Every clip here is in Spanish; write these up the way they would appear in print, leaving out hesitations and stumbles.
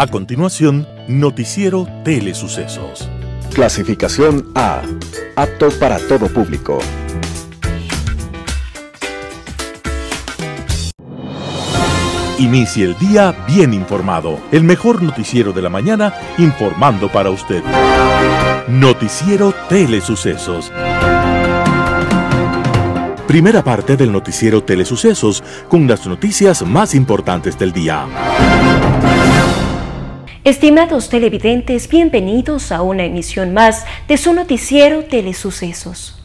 A continuación, Noticiero Telesucesos. Clasificación A. Apto para todo público. Inicie el día bien informado. El mejor noticiero de la mañana informando para usted. Noticiero Telesucesos. Primera parte del noticiero Telesucesos con las noticias más importantes del día. Estimados televidentes, bienvenidos a una emisión más de su noticiero Telesucesos.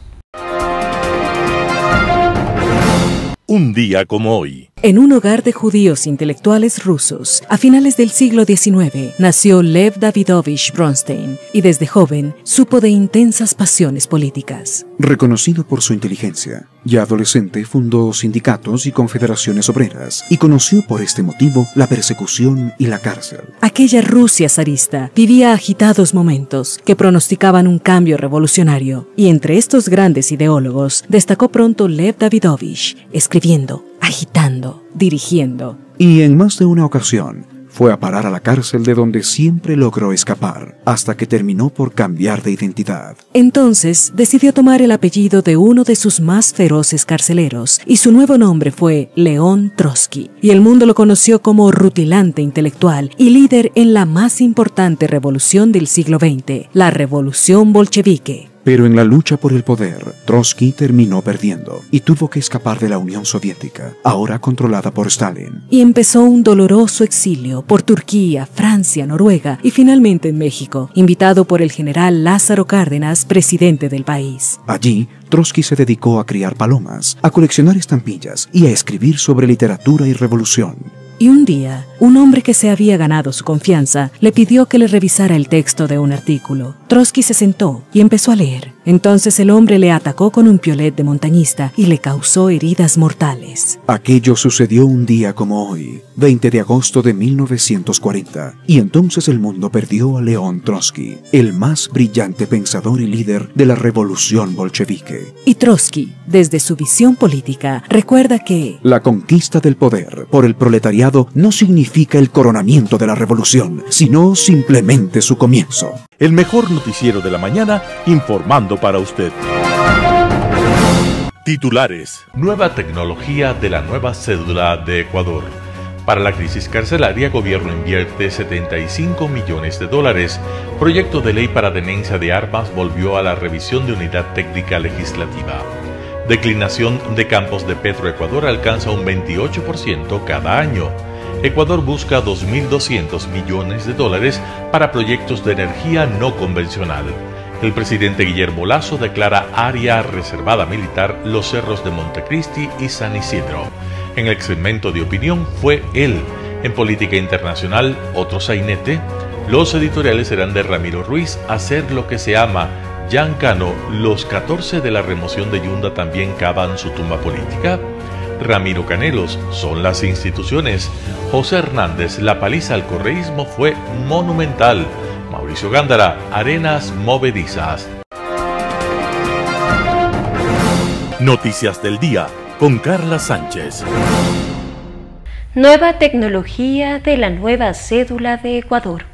Un día como hoy. En un hogar de judíos intelectuales rusos, a finales del siglo XIX, nació Lev Davidovich Bronstein y desde joven supo de intensas pasiones políticas. Reconocido por su inteligencia, ya adolescente fundó sindicatos y confederaciones obreras y conoció por este motivo la persecución y la cárcel. Aquella Rusia zarista vivía agitados momentos que pronosticaban un cambio revolucionario y entre estos grandes ideólogos destacó pronto Lev Davidovich, escribiendo, agitando, dirigiendo. Y en más de una ocasión fue a parar a la cárcel de donde siempre logró escapar, hasta que terminó por cambiar de identidad. Entonces decidió tomar el apellido de uno de sus más feroces carceleros y su nuevo nombre fue León Trotsky. Y el mundo lo conoció como rutilante intelectual y líder en la más importante revolución del siglo XX, la Revolución Bolchevique. Pero en la lucha por el poder, Trotsky terminó perdiendo y tuvo que escapar de la Unión Soviética, ahora controlada por Stalin. Y empezó un doloroso exilio por Turquía, Francia, Noruega y finalmente en México, invitado por el general Lázaro Cárdenas, presidente del país. Allí, Trotsky se dedicó a criar palomas, a coleccionar estampillas y a escribir sobre literatura y revolución. Y un día, un hombre que se había ganado su confianza le pidió que le revisara el texto de un artículo. Trotsky se sentó y empezó a leer. Entonces el hombre le atacó con un piolet de montañista y le causó heridas mortales. Aquello sucedió un día como hoy, 20 de agosto de 1940, y entonces el mundo perdió a León Trotsky, el más brillante pensador y líder de la revolución bolchevique. Y Trotsky, desde su visión política, recuerda que la conquista del poder por el proletariado no significa el coronamiento de la revolución, sino simplemente su comienzo. El mejor noticiero de la mañana informando para usted. Titulares. Nueva tecnología de la nueva cédula de Ecuador. Para la crisis carcelaria, gobierno invierte $75 millones. Proyecto de ley para tenencia de armas volvió a la revisión de unidad técnica legislativa. Declinación de campos de Petroecuador alcanza un 28% cada año. Ecuador busca $2.200 millones para proyectos de energía no convencional. El presidente Guillermo Lasso declara área reservada militar los cerros de Montecristi y San Isidro. En el segmento de opinión fue él. En política internacional, otro sainete. Los editoriales serán de Ramiro Ruiz, Hacer lo que se ama. Jan Cano, los 14 de la remoción de Yunda también cavan su tumba política. Ramiro Canelos, son las instituciones. José Hernández, la paliza al correísmo fue monumental. Mauricio Gándara, arenas movedizas. Noticias del día con Carla Sánchez. Nueva tecnología de la nueva cédula de Ecuador.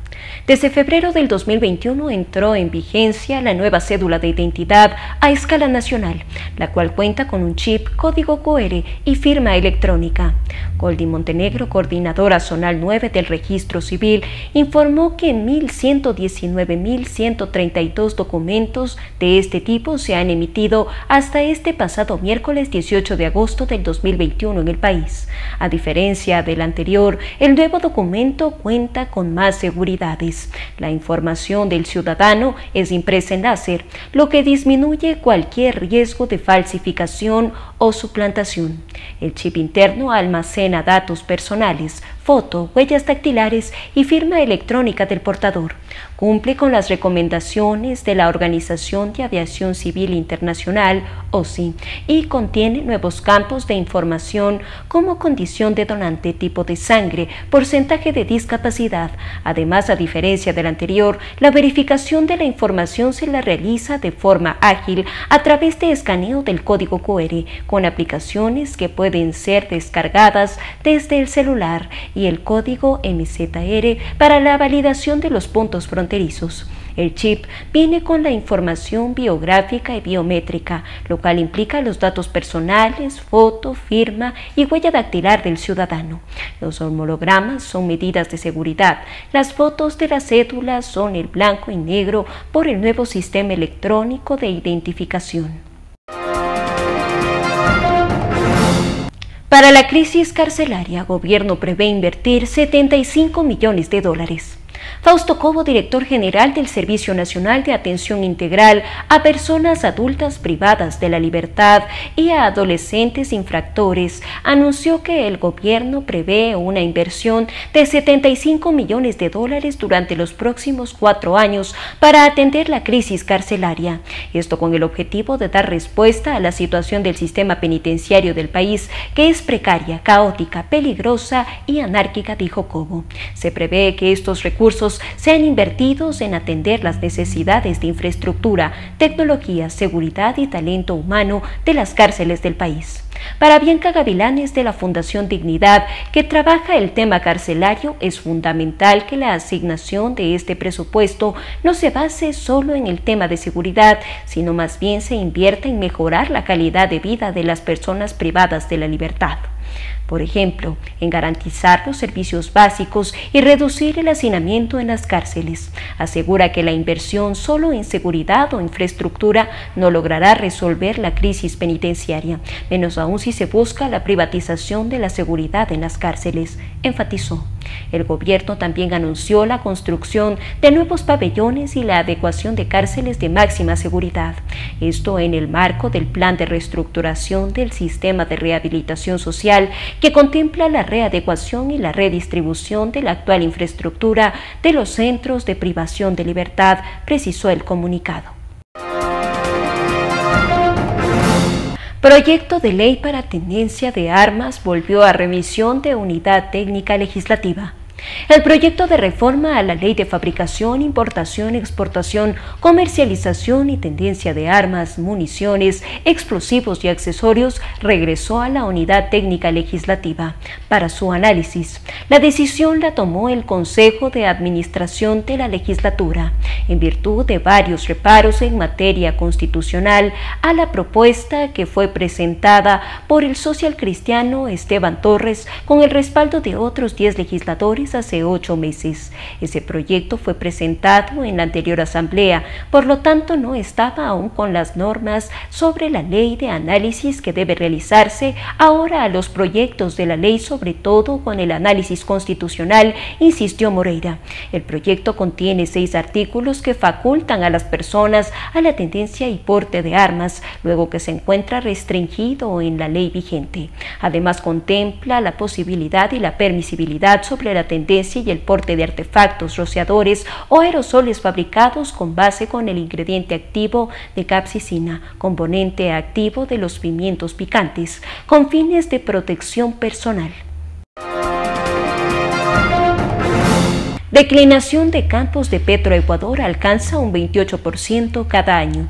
Desde febrero del 2021 entró en vigencia la nueva cédula de identidad a escala nacional, la cual cuenta con un chip, código QR y firma electrónica. Goldi Montenegro, coordinadora zonal 9 del Registro Civil, informó que 1.119.132 documentos de este tipo se han emitido hasta este pasado miércoles 18 de agosto del 2021 en el país. A diferencia del anterior, el nuevo documento cuenta con más seguridades. La información del ciudadano es impresa en láser, lo que disminuye cualquier riesgo de falsificación o suplantación. El chip interno almacena datos personales, foto, huellas dactilares y firma electrónica del portador. Cumple con las recomendaciones de la Organización de Aviación Civil Internacional, OSI, y contiene nuevos campos de información como condición de donante, tipo de sangre, porcentaje de discapacidad. Además, a diferencia del anterior, la verificación de la información se la realiza de forma ágil a través de escaneo del código QR, con aplicaciones que pueden ser descargadas desde el celular, y el código MZR para la validación de los puntos fronterizos. El chip viene con la información biográfica y biométrica, lo cual implica los datos personales, foto, firma y huella dactilar del ciudadano. Los homologramas son medidas de seguridad. Las fotos de las cédulas son el blanco y negro por el nuevo sistema electrónico de identificación. Para la crisis carcelaria, gobierno prevé invertir 75 millones de dólares. Fausto Cobo, director general del Servicio Nacional de Atención Integral a Personas Adultas Privadas de la Libertad y a Adolescentes Infractores, anunció que el gobierno prevé una inversión de 75 millones de dólares durante los próximos 4 años para atender la crisis carcelaria. Esto con el objetivo de dar respuesta a la situación del sistema penitenciario del país, que es precaria, caótica, peligrosa y anárquica, dijo Cobo. Se prevé que estos recursos sean invertidos en atender las necesidades de infraestructura, tecnología, seguridad y talento humano de las cárceles del país. Para Bianca Gavilanes, de la Fundación Dignidad, que trabaja el tema carcelario, es fundamental que la asignación de este presupuesto no se base solo en el tema de seguridad, sino más bien se invierta en mejorar la calidad de vida de las personas privadas de la libertad. Por ejemplo, en garantizar los servicios básicos y reducir el hacinamiento en las cárceles. Asegura que la inversión solo en seguridad o infraestructura no logrará resolver la crisis penitenciaria, menos aún si se busca la privatización de la seguridad en las cárceles, enfatizó. El gobierno también anunció la construcción de nuevos pabellones y la adecuación de cárceles de máxima seguridad. Esto en el marco del plan de reestructuración del sistema de rehabilitación social, que contempla la readecuación y la redistribución de la actual infraestructura de los centros de privación de libertad, precisó el comunicado. Proyecto de ley para tenencia de armas volvió a remisión de unidad técnica legislativa. El proyecto de reforma a la Ley de Fabricación, Importación, Exportación, Comercialización y Tenencia de Armas, Municiones, Explosivos y Accesorios regresó a la Unidad Técnica Legislativa para su análisis. La decisión la tomó el Consejo de Administración de la Legislatura, en virtud de varios reparos en materia constitucional a la propuesta que fue presentada por el socialcristiano Esteban Torres con el respaldo de otros 10 legisladores hace 8 meses. Ese proyecto fue presentado en la anterior asamblea, por lo tanto no estaba aún con las normas sobre la ley de análisis que debe realizarse ahora a los proyectos de la ley, sobre todo con el análisis constitucional, insistió Moreira. El proyecto contiene 6 artículos que facultan a las personas a la tenencia y porte de armas, luego que se encuentra restringido en la ley vigente. Además, contempla la posibilidad y la permisibilidad sobre la tenencia y el porte de artefactos, rociadores o aerosoles fabricados con base con el ingrediente activo de capsicina, componente activo de los pimientos picantes, con fines de protección personal. Declinación de campos de Petroecuador alcanza un 28% cada año.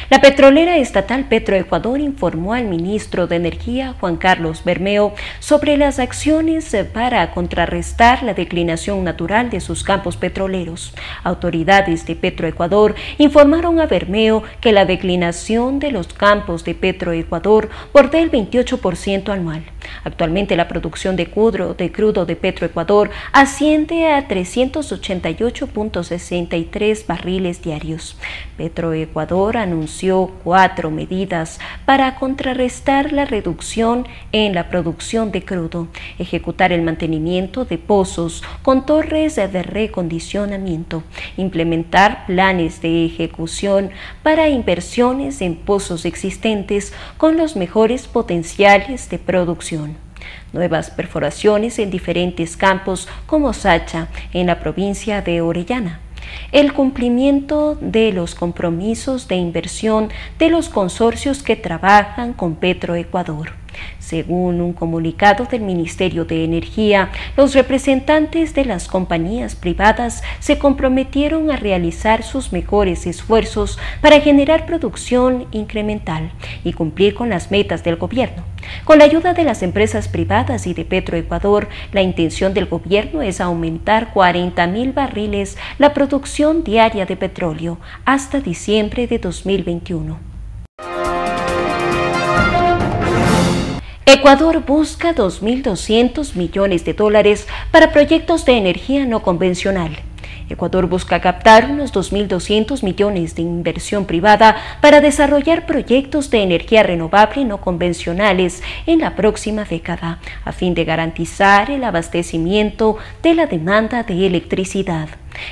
La petrolera estatal Petroecuador informó al ministro de Energía, Juan Carlos Bermeo, sobre las acciones para contrarrestar la declinación natural de sus campos petroleros. Autoridades de Petroecuador informaron a Bermeo que la declinación de los campos de Petroecuador bordea el 28% anual. Actualmente la producción de crudo de Petroecuador asciende a 388.63 barriles diarios. Petroecuador anunció 4 medidas para contrarrestar la reducción en la producción de crudo: ejecutar el mantenimiento de pozos con torres de recondicionamiento, implementar planes de ejecución para inversiones en pozos existentes con los mejores potenciales de producción, nuevas perforaciones en diferentes campos como Sacha, en la provincia de Orellana, el cumplimiento de los compromisos de inversión de los consorcios que trabajan con Petroecuador. Según un comunicado del Ministerio de Energía, los representantes de las compañías privadas se comprometieron a realizar sus mejores esfuerzos para generar producción incremental y cumplir con las metas del gobierno. Con la ayuda de las empresas privadas y de Petroecuador, la intención del gobierno es aumentar 40.000 barriles la producción diaria de petróleo hasta diciembre de 2021. Ecuador busca 2.200 millones de dólares para proyectos de energía no convencional. Ecuador busca captar unos 2.200 millones de inversión privada para desarrollar proyectos de energía renovable no convencionales en la próxima década, a fin de garantizar el abastecimiento de la demanda de electricidad.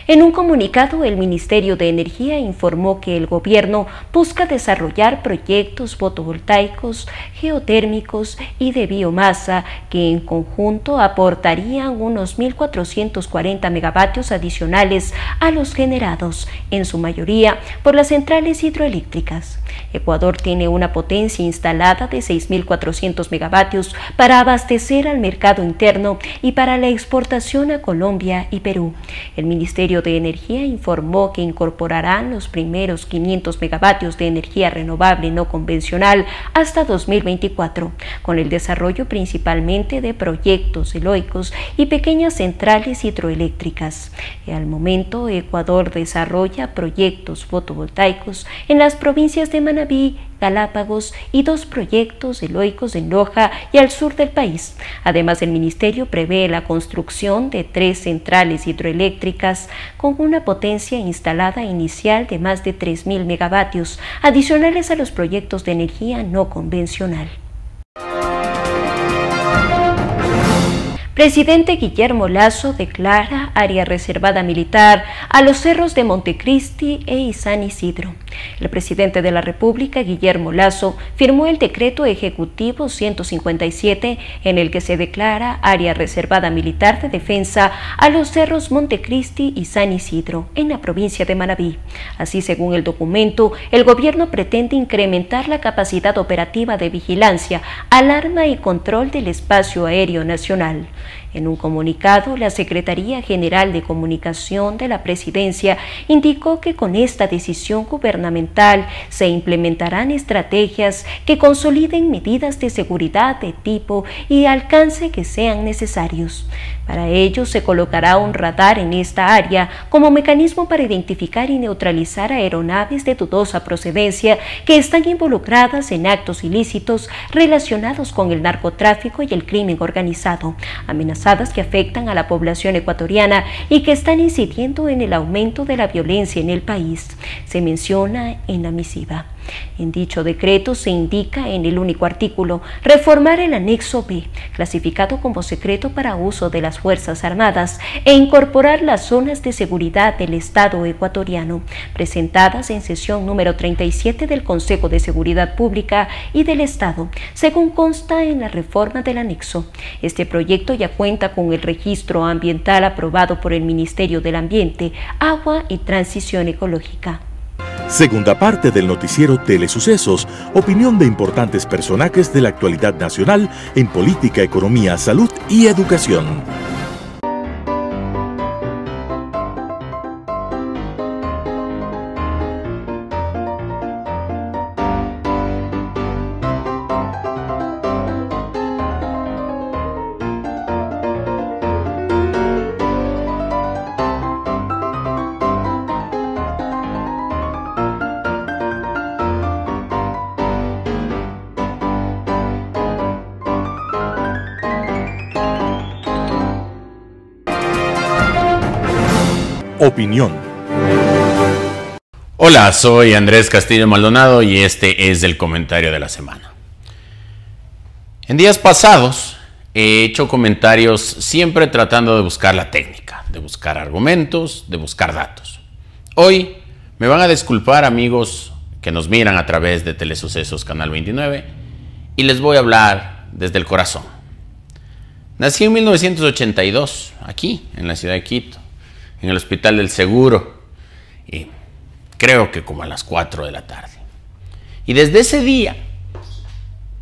En un comunicado, el Ministerio de Energía informó que el gobierno busca desarrollar proyectos fotovoltaicos, geotérmicos y de biomasa que en conjunto aportarían unos 1.440 megavatios adicionales a los generados, en su mayoría por las centrales hidroeléctricas. Ecuador tiene una potencia instalada de 6.400 megavatios para abastecer al mercado interno y para la exportación a Colombia y Perú. El Ministerio de Energía informó que incorporarán los primeros 500 megavatios de energía renovable no convencional hasta 2024, con el desarrollo principalmente de proyectos eólicos y pequeñas centrales hidroeléctricas. Al momento, Ecuador desarrolla proyectos fotovoltaicos en las provincias de Manabí, Galápagos y 2 proyectos eólicos en Loja y al sur del país. Además, el ministerio prevé la construcción de 3 centrales hidroeléctricas con una potencia instalada inicial de más de 3.000 megavatios, adicionales a los proyectos de energía no convencional. Presidente Guillermo Lasso declara área reservada militar a los cerros de Montecristi e San Isidro. El presidente de la República, Guillermo Lasso, firmó el decreto ejecutivo 157 en el que se declara área reservada militar de defensa a los cerros Montecristi y San Isidro, en la provincia de Manabí. Así, según el documento, el gobierno pretende incrementar la capacidad operativa de vigilancia, alarma y control del espacio aéreo nacional. En un comunicado, la Secretaría General de Comunicación de la Presidencia indicó que con esta decisión gubernamental se implementarán estrategias que consoliden medidas de seguridad de tipo y alcance que sean necesarios. Para ello, se colocará un radar en esta área como mecanismo para identificar y neutralizar aeronaves de dudosa procedencia que están involucradas en actos ilícitos relacionados con el narcotráfico y el crimen organizado, amenazadas que afectan a la población ecuatoriana y que están incidiendo en el aumento de la violencia en el país, se menciona en la misiva. En dicho decreto se indica en el único artículo reformar el anexo B, clasificado como secreto para uso de las Fuerzas Armadas, e incorporar las zonas de seguridad del Estado ecuatoriano, presentadas en sesión número 37 del Consejo de Seguridad Pública y del Estado, según consta en la reforma del anexo. Este proyecto ya cuenta con el registro ambiental aprobado por el Ministerio del Ambiente, Agua y Transición Ecológica. Segunda parte del noticiero Telesucesos, opinión de importantes personajes de la actualidad nacional en política, economía, salud y educación. Opinión. Hola, soy Andrés Castillo Maldonado y este es el comentario de la semana. En días pasados he hecho comentarios siempre tratando de buscar la técnica, de buscar argumentos, de buscar datos. Hoy me van a disculpar amigos que nos miran a través de Telesucesos Canal 29 y les voy a hablar desde el corazón. Nací en 1982, aquí, en la ciudad de Quito, en el Hospital del Seguro, creo que como a las 4 de la tarde. Y desde ese día,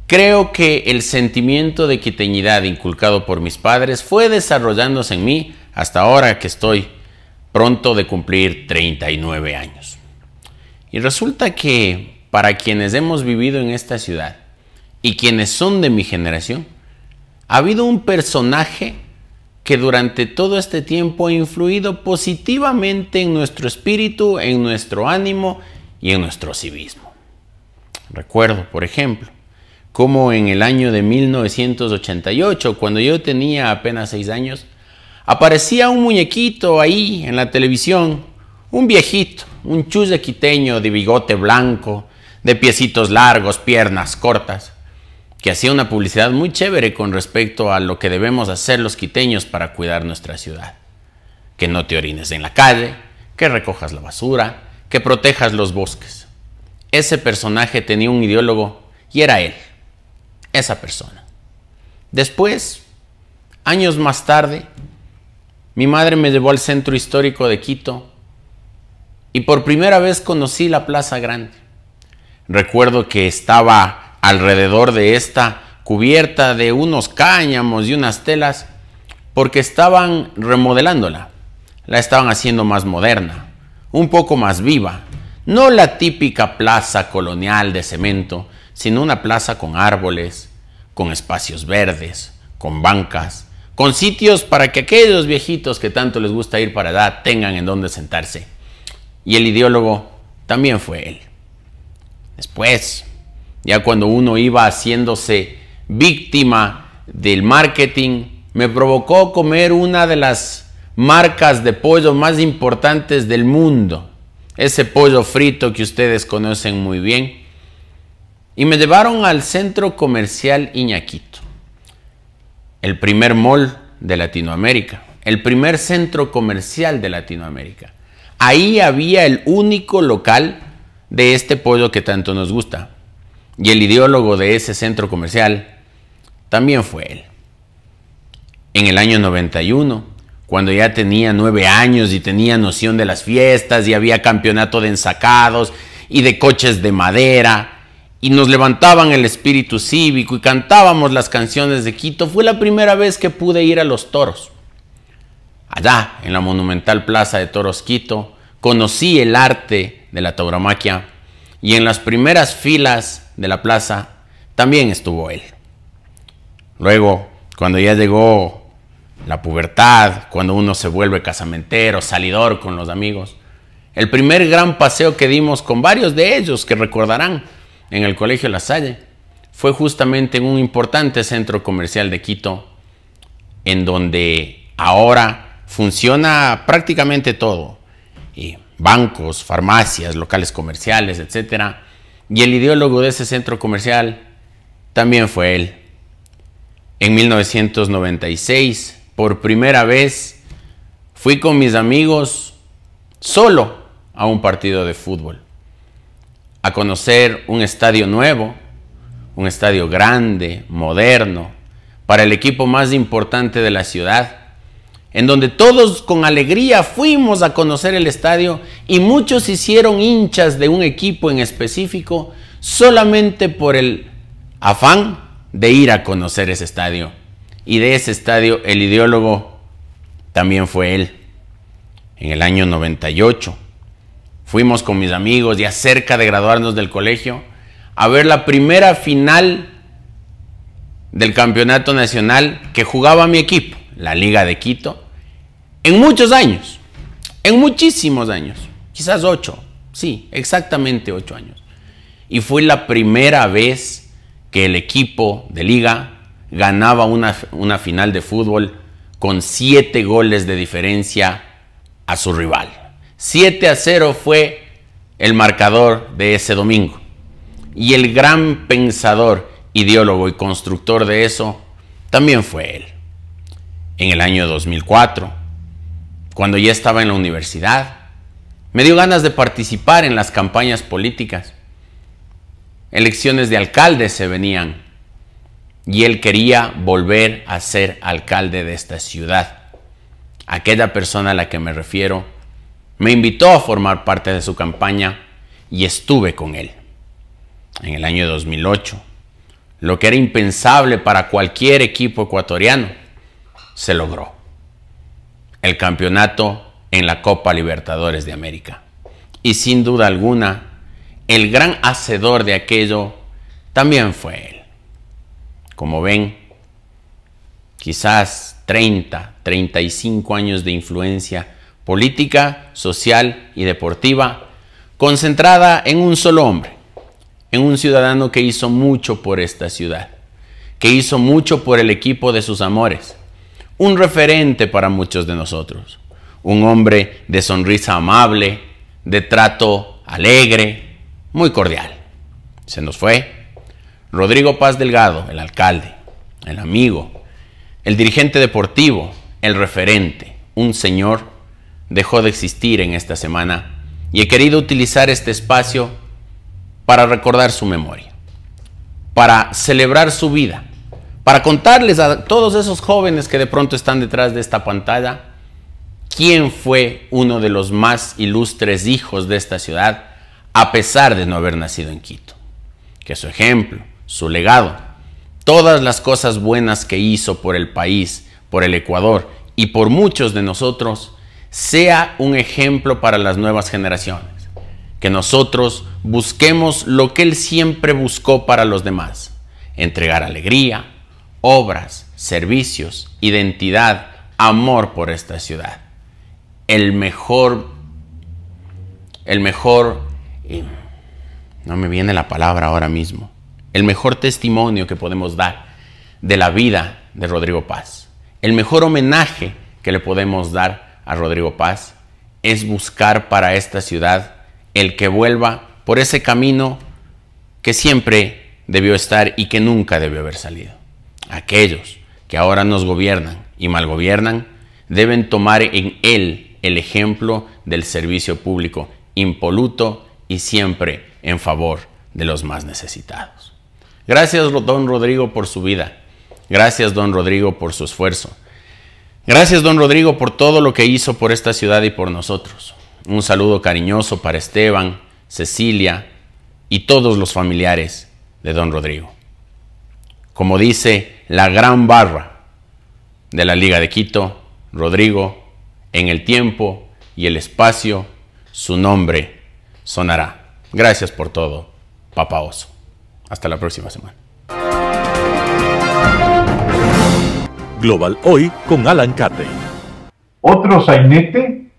creo que el sentimiento de quiteñidad inculcado por mis padres fue desarrollándose en mí hasta ahora que estoy pronto de cumplir 39 años. Y resulta que para quienes hemos vivido en esta ciudad y quienes son de mi generación, ha habido un personaje que durante todo este tiempo ha influido positivamente en nuestro espíritu, en nuestro ánimo y en nuestro civismo. Recuerdo, por ejemplo, cómo en el año de 1988, cuando yo tenía apenas 6 años, aparecía un muñequito ahí en la televisión, un viejito, un chulle quiteño de bigote blanco, de piecitos largos, piernas cortas, que hacía una publicidad muy chévere con respecto a lo que debemos hacer los quiteños para cuidar nuestra ciudad. Que no te orines en la calle, que recojas la basura, que protejas los bosques. Ese personaje tenía un ideólogo y era él, esa persona. Después, años más tarde, mi madre me llevó al centro histórico de Quito y por primera vez conocí la Plaza Grande. Recuerdo que estaba alrededor de esta cubierta de unos cáñamos y unas telas porque estaban remodelándola. La estaban haciendo más moderna, un poco más viva. No la típica plaza colonial de cemento, sino una plaza con árboles, con espacios verdes, con bancas, con sitios para que aquellos viejitos que tanto les gusta ir para allá tengan en dónde sentarse. Y el ideólogo también fue él. Después, ya cuando uno iba haciéndose víctima del marketing, me provocó comer una de las marcas de pollo más importantes del mundo. Ese pollo frito que ustedes conocen muy bien. Y me llevaron al centro comercial Iñaquito. El primer mall de Latinoamérica. El primer centro comercial de Latinoamérica. Ahí había el único local de este pollo que tanto nos gusta. Y el ideólogo de ese centro comercial también fue él. En el año 91, cuando ya tenía 9 años y tenía noción de las fiestas y había campeonato de ensacados y de coches de madera y nos levantaban el espíritu cívico y cantábamos las canciones de Quito, fue la primera vez que pude ir a los toros. Allá, en la monumental Plaza de Toros Quito, conocí el arte de la tauromaquia y en las primeras filas de la plaza también estuvo él. Luego, cuando ya llegó la pubertad, cuando uno se vuelve casamentero, salidor con los amigos, el primer gran paseo que dimos con varios de ellos que recordarán en el Colegio La Salle fue justamente en un importante centro comercial de Quito, en donde ahora funciona prácticamente todo. Y bancos, farmacias, locales comerciales, etc. Y el ideólogo de ese centro comercial también fue él. En 1996, por primera vez, fui con mis amigos solo a un partido de fútbol, a conocer un estadio nuevo, un estadio grande, moderno, para el equipo más importante de la ciudad, en donde todos con alegría fuimos a conocer el estadio y muchos se hicieron hinchas de un equipo en específico solamente por el afán de ir a conocer ese estadio. Y de ese estadio el ideólogo también fue él. En el año 98 fuimos con mis amigos ya cerca de graduarnos del colegio a ver la primera final del campeonato nacional que jugaba mi equipo, la Liga de Quito, en muchos años, en muchísimos años, quizás 8, sí, exactamente 8 años. Y fue la primera vez que el equipo de Liga ganaba una final de fútbol con 7 goles de diferencia a su rival. 7-0 fue el marcador de ese domingo. Y el gran pensador, ideólogo y constructor de eso también fue él. En el año 2004, cuando ya estaba en la universidad, me dio ganas de participar en las campañas políticas. Elecciones de alcaldes se venían y él quería volver a ser alcalde de esta ciudad. Aquella persona a la que me refiero Me invitó a formar parte de su campaña y estuve con él. En el año 2008, lo que era impensable para cualquier equipo ecuatoriano, se logró. El campeonato en la Copa Libertadores de América. Y sin duda alguna, el gran hacedor de aquello también fue él. Como ven, quizás 30, 35 años de influencia política, social y deportiva, concentrada en un solo hombre, en un ciudadano que hizo mucho por esta ciudad, que hizo mucho por el equipo de sus amores, un referente para muchos de nosotros, un hombre de sonrisa amable, de trato alegre, muy cordial. Se nos fue Rodrigo Paz Delgado, el alcalde, el amigo, el dirigente deportivo, el referente, un señor, dejó de existir en esta semana y he querido utilizar este espacio para recordar su memoria, para celebrar su vida, para contarles a todos esos jóvenes que de pronto están detrás de esta pantalla quién fue uno de los más ilustres hijos de esta ciudad a pesar de no haber nacido en Quito. Que su ejemplo, su legado, todas las cosas buenas que hizo por el país, por el Ecuador y por muchos de nosotros, sea un ejemplo para las nuevas generaciones. Que nosotros busquemos lo que él siempre buscó para los demás: entregar alegría, obras, servicios, identidad, amor por esta ciudad. No me viene la palabra ahora mismo, el mejor testimonio que podemos dar de la vida de Rodrigo Paz, el mejor homenaje que le podemos dar a Rodrigo Paz es buscar para esta ciudad el que vuelva por ese camino que siempre debió estar y que nunca debió haber salido. Aquellos que ahora nos gobiernan y malgobiernan deben tomar en él el ejemplo del servicio público impoluto y siempre en favor de los más necesitados. Gracias, don Rodrigo, por su vida. Gracias, don Rodrigo, por su esfuerzo. Gracias, don Rodrigo, por todo lo que hizo por esta ciudad y por nosotros. Un saludo cariñoso para Esteban, Cecilia y todos los familiares de don Rodrigo. Como dice la gran barra de la Liga de Quito, Rodrigo, en el tiempo y el espacio, su nombre sonará. Gracias por todo, Papá Oso. Hasta la próxima semana. Global Hoy con Alan Cate. ¿Otro sainete?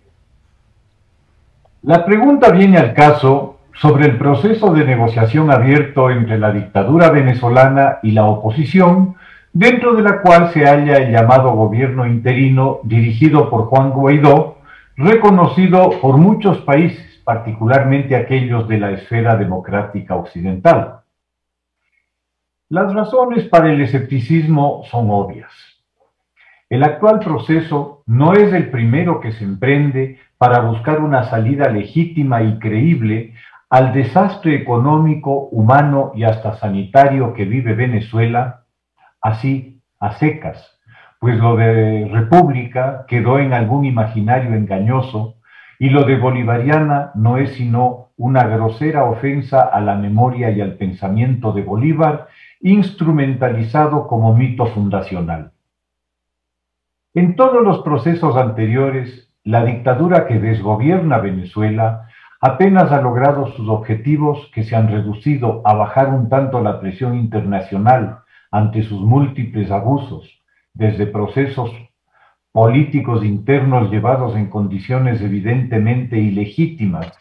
La pregunta viene al caso sobre el proceso de negociación abierto entre la dictadura venezolana y la oposición, dentro de la cual se halla el llamado gobierno interino dirigido por Juan Guaidó, reconocido por muchos países, particularmente aquellos de la esfera democrática occidental. Las razones para el escepticismo son obvias. El actual proceso no es el primero que se emprende para buscar una salida legítima y creíble al desastre económico, humano y hasta sanitario que vive Venezuela, así a secas, pues lo de república quedó en algún imaginario engañoso y lo de bolivariana no es sino una grosera ofensa a la memoria y al pensamiento de Bolívar, instrumentalizado como mito fundacional. En todos los procesos anteriores, la dictadura que desgobierna Venezuela apenas ha logrado sus objetivos, que se han reducido a bajar un tanto la presión internacional ante sus múltiples abusos, desde procesos políticos internos llevados en condiciones evidentemente ilegítimas,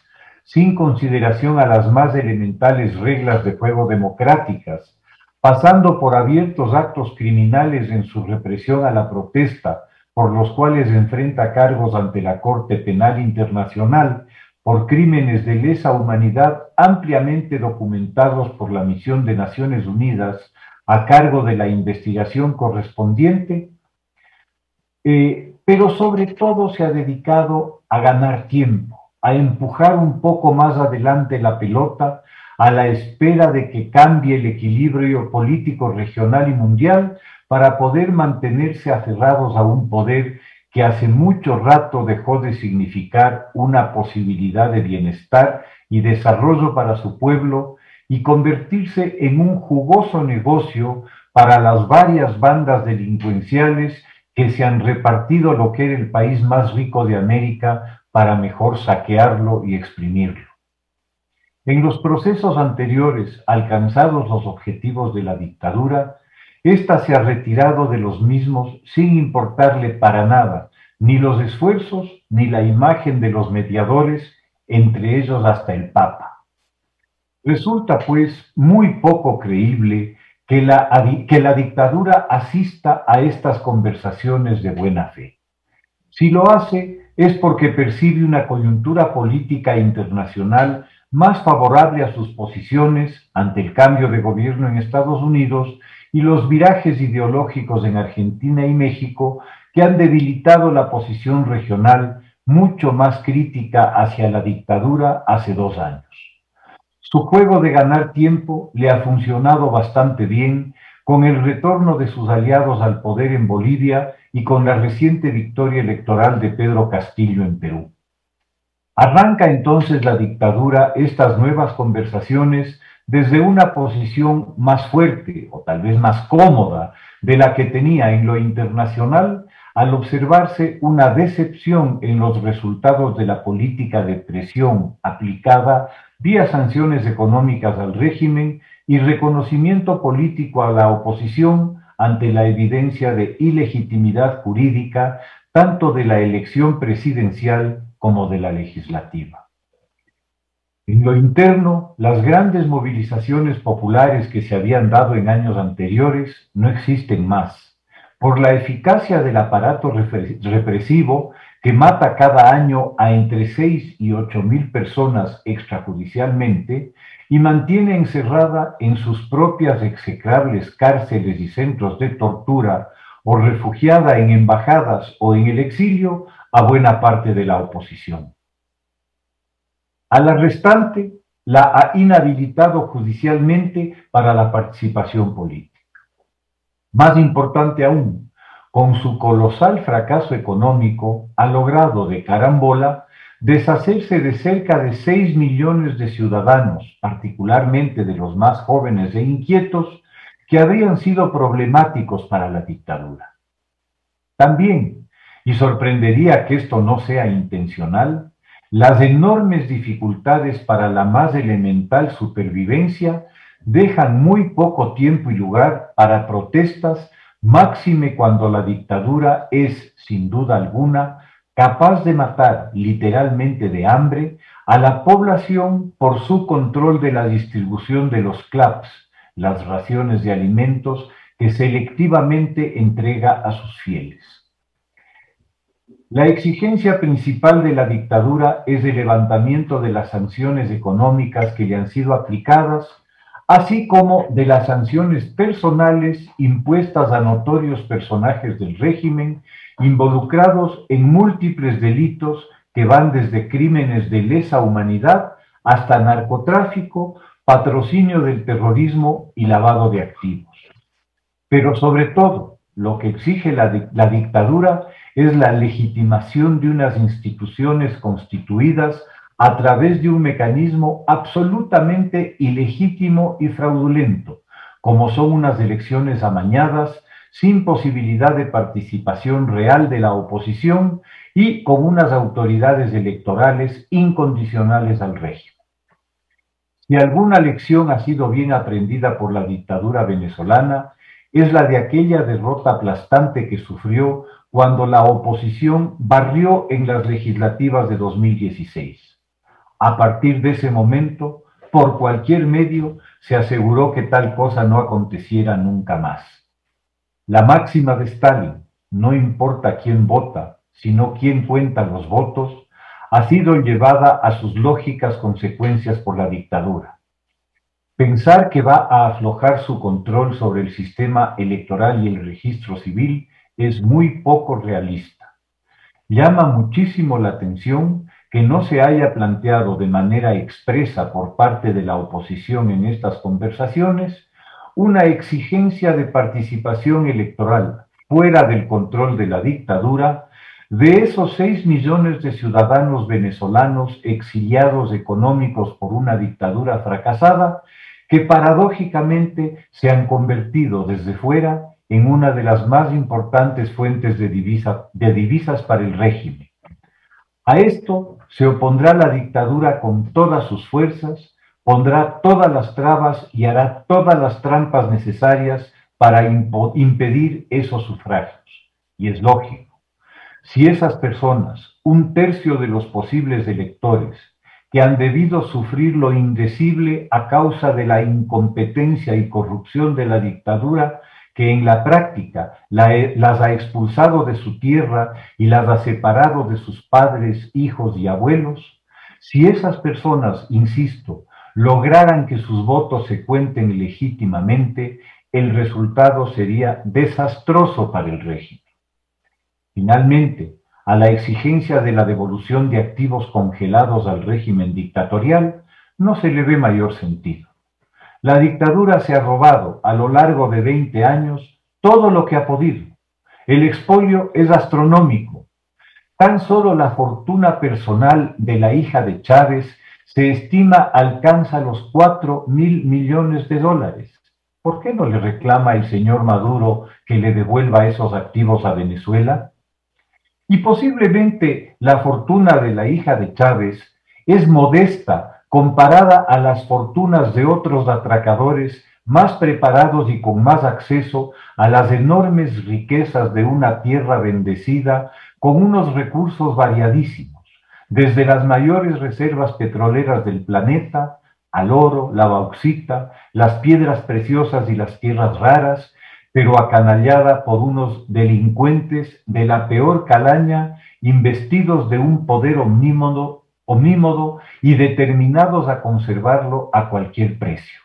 sin consideración a las más elementales reglas de juego democráticas, pasando por abiertos actos criminales en su represión a la protesta, por los cuales enfrenta cargos ante la Corte Penal Internacional por crímenes de lesa humanidad ampliamente documentados por la Misión de Naciones Unidas a cargo de la investigación correspondiente, pero sobre todo se ha dedicado a ganar tiempo, a empujar un poco más adelante la pelota, a la espera de que cambie el equilibrio político regional y mundial para poder mantenerse aferrados a un poder que hace mucho rato dejó de significar una posibilidad de bienestar y desarrollo para su pueblo y convertirse en un jugoso negocio para las varias bandas delincuenciales que se han repartido lo que era el país más rico de América para mejor saquearlo y exprimirlo. En los procesos anteriores, alcanzados los objetivos de la dictadura, ésta se ha retirado de los mismos sin importarle para nada ni los esfuerzos ni la imagen de los mediadores, entre ellos hasta el Papa. Resulta, pues, muy poco creíble que la dictadura asista a estas conversaciones de buena fe. Si lo hace, es porque percibe una coyuntura política internacional más favorable a sus posiciones ante el cambio de gobierno en Estados Unidos y los virajes ideológicos en Argentina y México que han debilitado la posición regional mucho más crítica hacia la dictadura hace 2 años. Su juego de ganar tiempo le ha funcionado bastante bien con el retorno de sus aliados al poder en Bolivia y con la reciente victoria electoral de Pedro Castillo en Perú. Arranca entonces la dictadura estas nuevas conversaciones desde una posición más fuerte o tal vez más cómoda de la que tenía en lo internacional al observarse una decepción en los resultados de la política de presión aplicada vía sanciones económicas al régimen y reconocimiento político a la oposición ante la evidencia de ilegitimidad jurídica tanto de la elección presidencial como de la legislativa. En lo interno, las grandes movilizaciones populares que se habían dado en años anteriores no existen más, por la eficacia del aparato represivo que mata cada año a entre 6 y 8 mil personas extrajudicialmente y mantiene encerrada en sus propias execrables cárceles y centros de tortura o refugiada en embajadas o en el exilio a buena parte de la oposición. A la restante la ha inhabilitado judicialmente para la participación política. Más importante aún, con su colosal fracaso económico, ha logrado de carambola deshacerse de cerca de 6 millones de ciudadanos, particularmente de los más jóvenes e inquietos, que habrían sido problemáticos para la dictadura. También, y sorprendería que esto no sea intencional, las enormes dificultades para la más elemental supervivencia dejan muy poco tiempo y lugar para protestas, máxime cuando la dictadura es, sin duda alguna, capaz de matar literalmente de hambre a la población por su control de la distribución de los CLAPs, las raciones de alimentos que selectivamente entrega a sus fieles. La exigencia principal de la dictadura es el levantamiento de las sanciones económicas que le han sido aplicadas, así como de las sanciones personales impuestas a notorios personajes del régimen involucrados en múltiples delitos que van desde crímenes de lesa humanidad hasta narcotráfico, patrocinio del terrorismo y lavado de activos. Pero sobre todo, lo que exige la dictadura es la legitimación de unas instituciones constituidas a través de un mecanismo absolutamente ilegítimo y fraudulento, como son unas elecciones amañadas, sin posibilidad de participación real de la oposición y con unas autoridades electorales incondicionales al régimen. Si alguna lección ha sido bien aprendida por la dictadura venezolana, es la de aquella derrota aplastante que sufrió cuando la oposición barrió en las legislativas de 2016. A partir de ese momento, por cualquier medio, se aseguró que tal cosa no aconteciera nunca más. La máxima de Stalin, no importa quién vota, sino quién cuenta los votos, ha sido llevada a sus lógicas consecuencias por la dictadura. Pensar que va a aflojar su control sobre el sistema electoral y el registro civil es muy poco realista. Llama muchísimo la atención que no se haya planteado de manera expresa por parte de la oposición en estas conversaciones una exigencia de participación electoral fuera del control de la dictadura, De esos 6 millones de ciudadanos venezolanos exiliados económicos por una dictadura fracasada, que paradójicamente se han convertido desde fuera en una de las más importantes fuentes de divisas para el régimen. A esto se opondrá la dictadura con todas sus fuerzas, pondrá todas las trabas y hará todas las trampas necesarias para impedir esos sufragios. Y es lógico. Si esas personas, un tercio de los posibles electores, que han debido sufrir lo indecible a causa de la incompetencia y corrupción de la dictadura, que en la práctica las ha expulsado de su tierra y las ha separado de sus padres, hijos y abuelos, si esas personas, insisto, lograran que sus votos se cuenten legítimamente, el resultado sería desastroso para el régimen. Finalmente, a la exigencia de la devolución de activos congelados al régimen dictatorial no se le ve mayor sentido. La dictadura se ha robado a lo largo de 20 años todo lo que ha podido. El expolio es astronómico. Tan solo la fortuna personal de la hija de Chávez se estima alcanza los $4.000 millones. ¿Por qué no le reclama el señor Maduro que le devuelva esos activos a Venezuela? Y posiblemente la fortuna de la hija de Chávez es modesta comparada a las fortunas de otros atracadores más preparados y con más acceso a las enormes riquezas de una tierra bendecida con unos recursos variadísimos, desde las mayores reservas petroleras del planeta, al oro, la bauxita, las piedras preciosas y las tierras raras, pero acanallada por unos delincuentes de la peor calaña, investidos de un poder omnímodo y determinados a conservarlo a cualquier precio.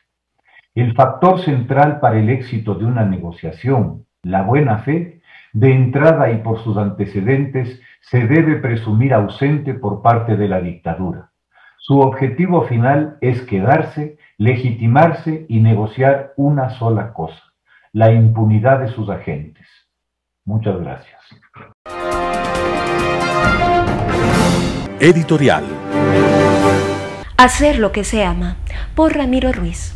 El factor central para el éxito de una negociación, la buena fe, de entrada y por sus antecedentes, se debe presumir ausente por parte de la dictadura. Su objetivo final es quedarse, legitimarse y negociar una sola cosa: la impunidad de sus agentes. Muchas gracias. Editorial. Hacer lo que se ama, por Ramiro Ruiz.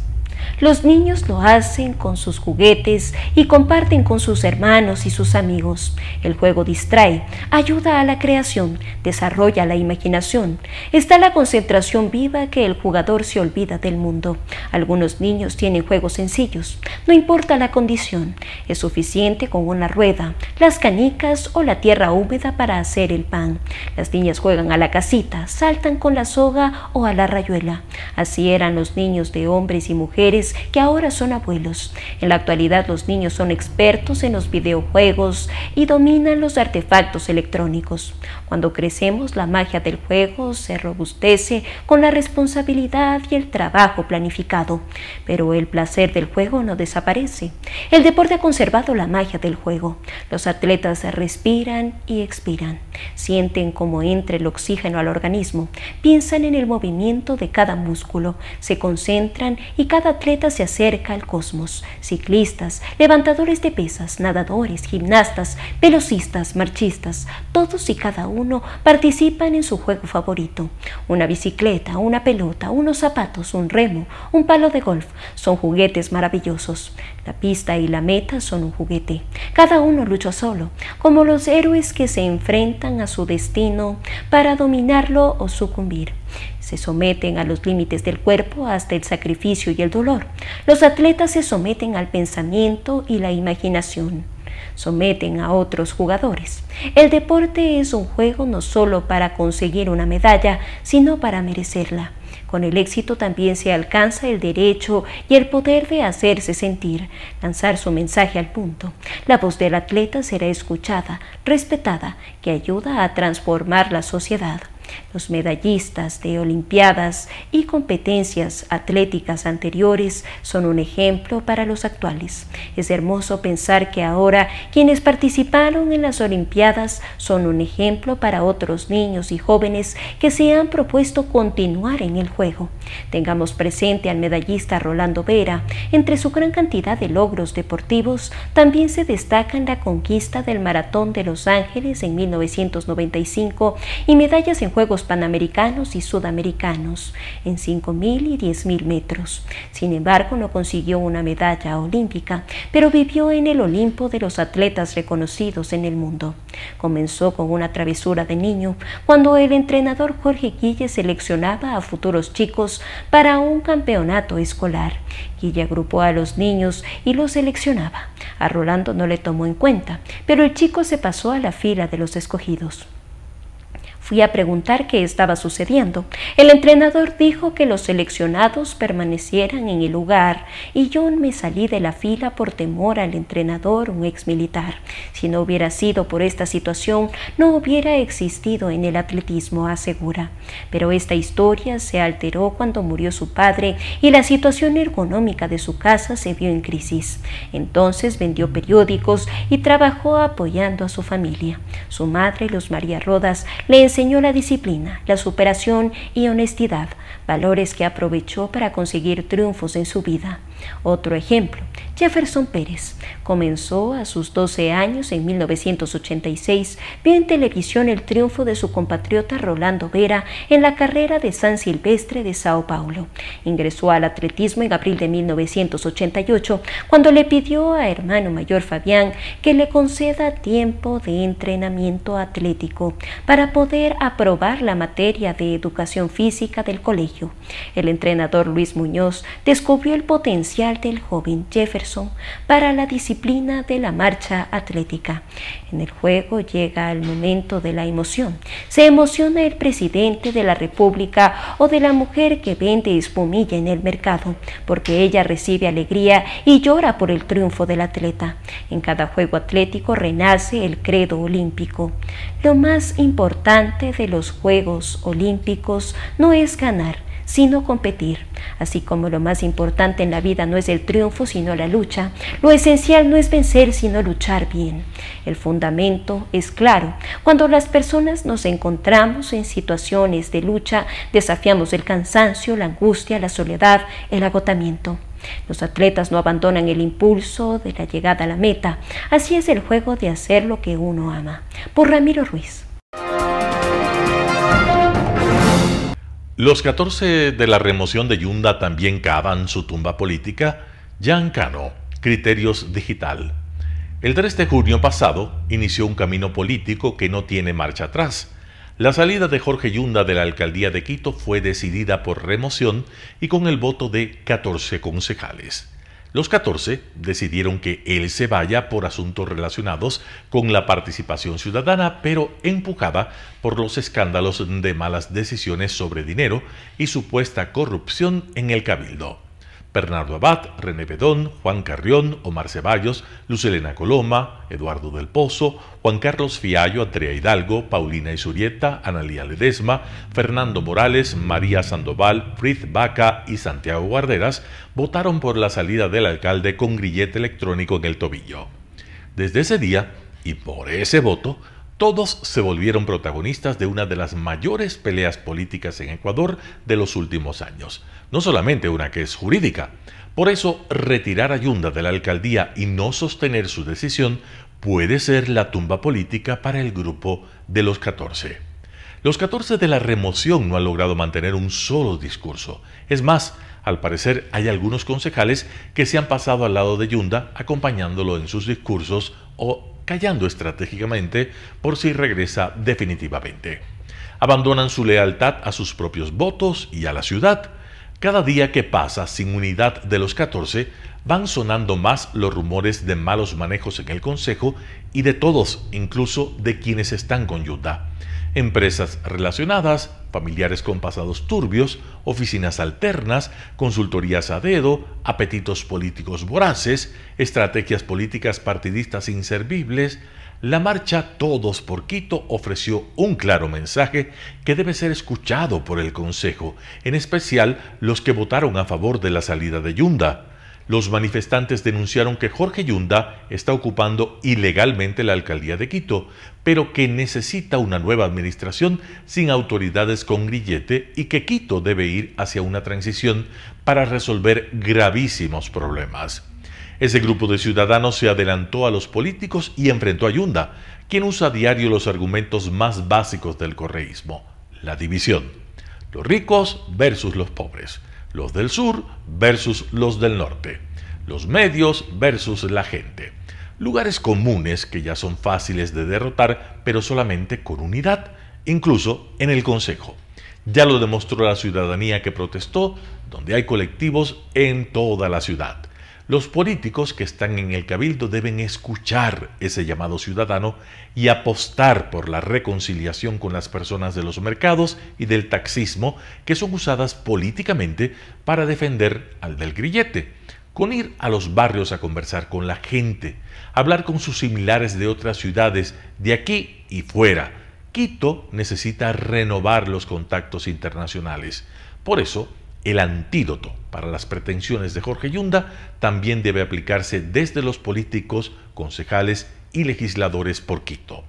Los niños lo hacen con sus juguetes y comparten con sus hermanos y sus amigos. El juego distrae, ayuda a la creación, desarrolla la imaginación. Está la concentración viva que el jugador se olvida del mundo. Algunos niños tienen juegos sencillos, no importa la condición. Es suficiente con una rueda, las canicas o la tierra húmeda para hacer el pan. Las niñas juegan a la casita, saltan con la soga o a la rayuela. Así eran los niños de hombres y mujeres que ahora son abuelos. En la actualidad los niños son expertos en los videojuegos y dominan los artefactos electrónicos. Cuando crecemos, la magia del juego se robustece con la responsabilidad y el trabajo planificado. Pero el placer del juego no desaparece. El deporte ha conservado la magia del juego. Los atletas respiran y expiran. Sienten cómo entra el oxígeno al organismo. Piensan en el movimiento de cada músculo. Se concentran y cada atleta se acerca al cosmos. Ciclistas, levantadores de pesas, nadadores, gimnastas, velocistas, marchistas, todos y cada uno participan en su juego favorito. Una bicicleta, una pelota, unos zapatos, un remo, un palo de golf, son juguetes maravillosos. La pista y la meta son un juguete. Cada uno lucha solo, como los héroes que se enfrentan a su destino para dominarlo o sucumbir. Se someten a los límites del cuerpo hasta el sacrificio y el dolor. Los atletas se someten al pensamiento y la imaginación. Someten a otros jugadores. El deporte es un juego no solo para conseguir una medalla, sino para merecerla. Con el éxito también se alcanza el derecho y el poder de hacerse sentir, lanzar su mensaje al mundo. La voz del atleta será escuchada, respetada, que ayuda a transformar la sociedad. Los medallistas de olimpiadas y competencias atléticas anteriores son un ejemplo para los actuales. Es hermoso pensar que ahora quienes participaron en las olimpiadas son un ejemplo para otros niños y jóvenes que se han propuesto continuar en el juego. Tengamos presente al medallista Rolando Vera. Entre su gran cantidad de logros deportivos, también se destacan la conquista del Maratón de Los Ángeles en 1995 y medallas en Juegos Panamericanos y Sudamericanos en 5.000 y 10.000 metros. Sin embargo, no consiguió una medalla olímpica, pero vivió en el Olimpo de los atletas reconocidos en el mundo. Comenzó con una travesura de niño, cuando el entrenador Jorge Guille seleccionaba a futuros chicos para un campeonato escolar. Guille agrupó a los niños y los seleccionaba. A Rolando no le tomó en cuenta, pero el chico se pasó a la fila de los escogidos. Fui a preguntar qué estaba sucediendo. El entrenador dijo que los seleccionados permanecieran en el lugar y yo me salí de la fila por temor al entrenador, un ex militar. Si no hubiera sido por esta situación, no hubiera existido en el atletismo, asegura. Pero esta historia se alteró cuando murió su padre y la situación económica de su casa se vio en crisis. Entonces vendió periódicos y trabajó apoyando a su familia. Su madre, Luz María Rodas, le enseñó la disciplina, la superación y honestidad, valores que aprovechó para conseguir triunfos en su vida. Otro ejemplo, Jefferson Pérez. Comenzó a sus 12 años en 1986, vio en televisión el triunfo de su compatriota Rolando Vera en la carrera de San Silvestre de Sao Paulo. Ingresó al atletismo en abril de 1988, cuando le pidió a hermano mayor Fabián que le conceda tiempo de entrenamiento atlético para poder aprobar la materia de educación física del colegio. El entrenador Luis Muñoz descubrió el potencial del joven Jefferson para la disciplina de la marcha atlética. En el juego llega el momento de la emoción. Se emociona el presidente de la República o de la mujer que vende espumilla en el mercado, porque ella recibe alegría y llora por el triunfo del atleta. En cada juego atlético renace el credo olímpico. Lo más importante de los Juegos Olímpicos no es ganar, sino competir. Así como lo más importante en la vida no es el triunfo, sino la lucha, lo esencial no es vencer, sino luchar bien. El fundamento es claro. Cuando las personas nos encontramos en situaciones de lucha, desafiamos el cansancio, la angustia, la soledad, el agotamiento. Los atletas no abandonan el impulso de la llegada a la meta. Así es el juego de hacer lo que uno ama. Por Ramiro Ruiz. Los 14 de la remoción de Yunda también cavan su tumba política. Jan Cano, Criterios Digital. El 3 de junio pasado inició un camino político que no tiene marcha atrás. La salida de Jorge Yunda de la alcaldía de Quito fue decidida por remoción y con el voto de 14 concejales. Los 14 decidieron que él se vaya por asuntos relacionados con la participación ciudadana, pero empujada por los escándalos de malas decisiones sobre dinero y supuesta corrupción en el cabildo. Bernardo Abad, René Bedón, Juan Carrión, Omar Ceballos, Lucelena Coloma, Eduardo del Pozo, Juan Carlos Fiallo, Andrea Hidalgo, Paulina Isurieta, Analía Ledesma, Fernando Morales, María Sandoval, Fritz Vaca y Santiago Guarderas votaron por la salida del alcalde con grillete electrónico en el tobillo. Desde ese día, y por ese voto, todos se volvieron protagonistas de una de las mayores peleas políticas en Ecuador de los últimos años. No solamente una que es jurídica. Por eso, retirar a Yunda de la alcaldía y no sostener su decisión puede ser la tumba política para el grupo de los 14. Los 14 de la remoción no han logrado mantener un solo discurso. Es más, al parecer hay algunos concejales que se han pasado al lado de Yunda acompañándolo en sus discursos o callando estratégicamente por si regresa definitivamente. Abandonan su lealtad a sus propios votos y a la ciudad. Cada día que pasa sin unidad de los 14, van sonando más los rumores de malos manejos en el Consejo y de todos, incluso de quienes están con Yunda. Empresas relacionadas, familiares con pasados turbios, oficinas alternas, consultorías a dedo, apetitos políticos voraces, estrategias políticas partidistas inservibles. la marcha Todos por Quito ofreció un claro mensaje que debe ser escuchado por el Consejo, en especial los que votaron a favor de la salida de Yunda. Los manifestantes denunciaron que Jorge Yunda está ocupando ilegalmente la alcaldía de Quito, pero que necesita una nueva administración sin autoridades con grillete y que Quito debe ir hacia una transición para resolver gravísimos problemas. Ese grupo de ciudadanos se adelantó a los políticos y enfrentó a Yunda, quien usa a diario los argumentos más básicos del correísmo: la división. Los ricos versus los pobres. Los del sur versus los del norte, los medios versus la gente. Lugares comunes que ya son fáciles de derrotar, pero solamente con unidad, incluso en el Consejo. Ya lo demostró la ciudadanía que protestó, donde hay colectivos en toda la ciudad. Los políticos que están en el cabildo deben escuchar ese llamado ciudadano y apostar por la reconciliación con las personas de los mercados y del taxismo que son usadas políticamente para defender al del grillete, con ir a los barrios a conversar con la gente, hablar con sus similares de otras ciudades de aquí y fuera. Quito necesita renovar los contactos internacionales. Por eso, el antídoto para las pretensiones de Jorge Yunda también debe aplicarse desde los políticos, concejales y legisladores por Quito.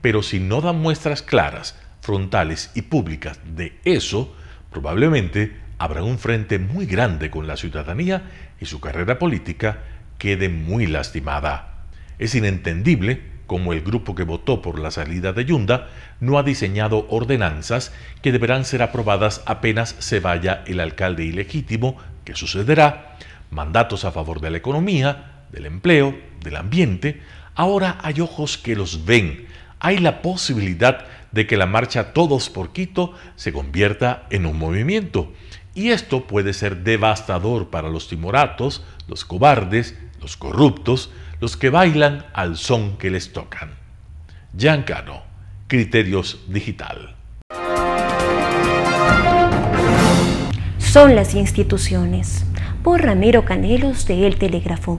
Pero si no dan muestras claras, frontales y públicas de eso, probablemente habrá un frente muy grande con la ciudadanía y su carrera política quede muy lastimada. Es inentendible cómo el grupo que votó por la salida de Yunda no ha diseñado ordenanzas que deberán ser aprobadas apenas se vaya el alcalde ilegítimo, que sucederá, mandatos a favor de la economía, del empleo, del ambiente. Ahora hay ojos que los ven. Hay la posibilidad de que la marcha Todos por Quito se convierta en un movimiento. Y esto puede ser devastador para los timoratos, los cobardes, los corruptos, los que bailan al son que les tocan. Giancano, Criterios Digital. Son las instituciones. Por Ramiro Canelos de El Telégrafo.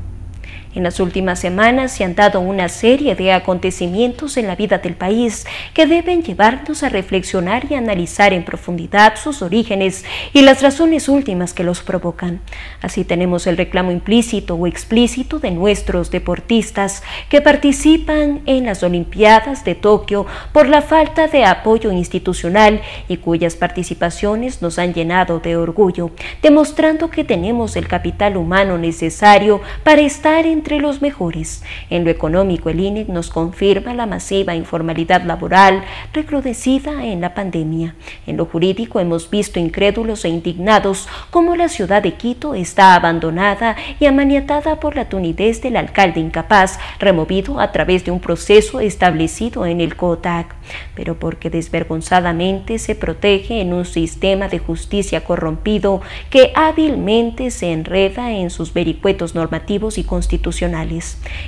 En las últimas semanas se han dado una serie de acontecimientos en la vida del país que deben llevarnos a reflexionar y analizar en profundidad sus orígenes y las razones últimas que los provocan. Así tenemos el reclamo implícito o explícito de nuestros deportistas que participan en las Olimpiadas de Tokio por la falta de apoyo institucional y cuyas participaciones nos han llenado de orgullo, demostrando que tenemos el capital humano necesario para estar entre los mejores. En lo económico, el INEC nos confirma la masiva informalidad laboral recrudecida en la pandemia. En lo jurídico, hemos visto incrédulos e indignados cómo la ciudad de Quito está abandonada y amaniatada por la tunidez del alcalde incapaz, removido a través de un proceso establecido en el COTAC, pero porque desvergonzadamente se protege en un sistema de justicia corrompido que hábilmente se enreda en sus vericuetos normativos y constitucionales.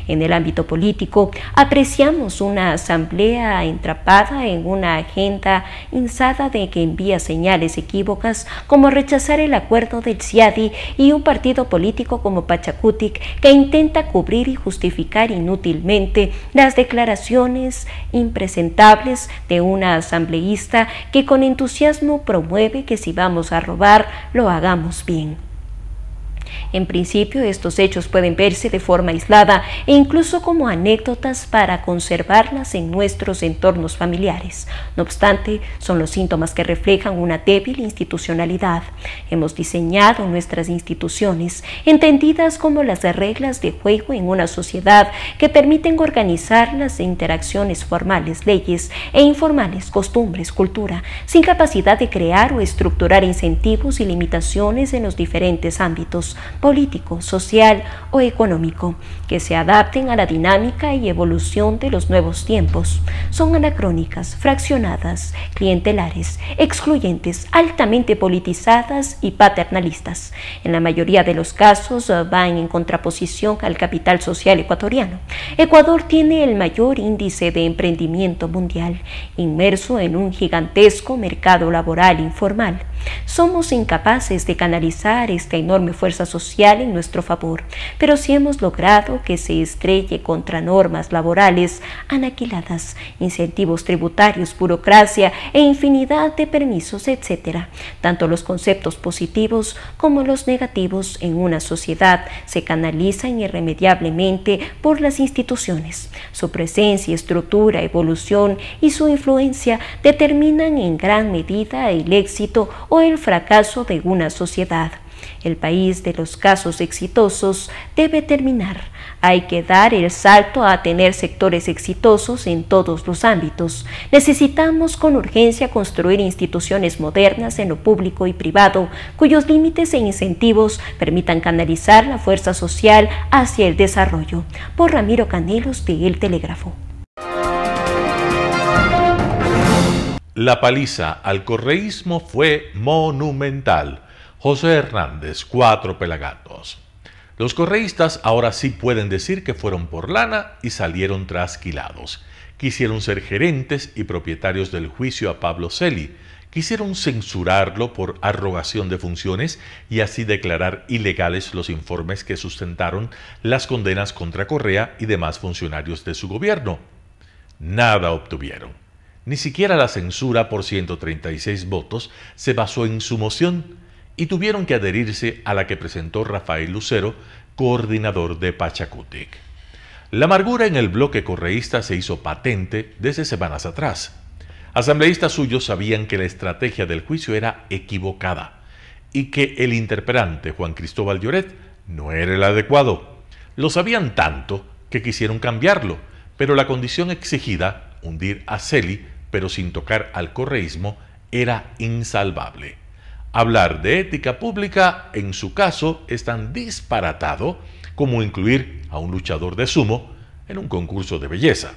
En el ámbito político, apreciamos una asamblea entrapada en una agenda insada de que envía señales equívocas como rechazar el acuerdo del CIADI y un partido político como Pachacutic que intenta cubrir y justificar inútilmente las declaraciones impresentables de una asambleísta que con entusiasmo promueve que si vamos a robar, lo hagamos bien. En principio, estos hechos pueden verse de forma aislada e incluso como anécdotas para conservarlas en nuestros entornos familiares. No obstante, son los síntomas que reflejan una débil institucionalidad. Hemos diseñado nuestras instituciones, entendidas como las reglas de juego en una sociedad que permiten organizar las interacciones formales, leyes e informales, costumbres, cultura, sin capacidad de crear o estructurar incentivos y limitaciones en los diferentes ámbitos político, social o económico, que se adapten a la dinámica y evolución de los nuevos tiempos. Son anacrónicas, fraccionadas, clientelares, excluyentes, altamente politizadas y paternalistas. En la mayoría de los casos van en contraposición al capital social ecuatoriano. Ecuador tiene el mayor índice de emprendimiento mundial, inmerso en un gigantesco mercado laboral informal. Somos incapaces de canalizar esta enorme fuerza social en nuestro favor, pero sí hemos logrado que se estrelle contra normas laborales anaquiladas, incentivos tributarios, burocracia e infinidad de permisos, etc. Tanto los conceptos positivos como los negativos en una sociedad se canalizan irremediablemente por las instituciones. Su presencia, estructura, evolución y su influencia determinan en gran medida el éxito o el fracaso de una sociedad. El país de los casos exitosos debe terminar. Hay que dar el salto a tener sectores exitosos en todos los ámbitos. Necesitamos con urgencia construir instituciones modernas en lo público y privado, cuyos límites e incentivos permitan canalizar la fuerza social hacia el desarrollo. Por Ramiro Canelos de El Telégrafo. La paliza al correísmo fue monumental. José Hernández, 4 pelagatos. Los correístas ahora sí pueden decir que fueron por lana y salieron trasquilados. Quisieron ser gerentes y propietarios del juicio a Pablo Celi. Quisieron censurarlo por arrogación de funciones y así declarar ilegales los informes que sustentaron las condenas contra Correa y demás funcionarios de su gobierno. Nada obtuvieron. Ni siquiera la censura por 136 votos se basó en su moción y tuvieron que adherirse a la que presentó Rafael Lucero, coordinador de Pachacutic. La amargura en el bloque correísta se hizo patente desde semanas atrás. Asambleístas suyos sabían que la estrategia del juicio era equivocada y que el interpelante Juan Cristóbal Lloret no era el adecuado. Lo sabían tanto que quisieron cambiarlo, pero la condición exigida, hundir a Celi, pero sin tocar al correísmo, era insalvable. Hablar de ética pública, en su caso, es tan disparatado como incluir a un luchador de sumo en un concurso de belleza.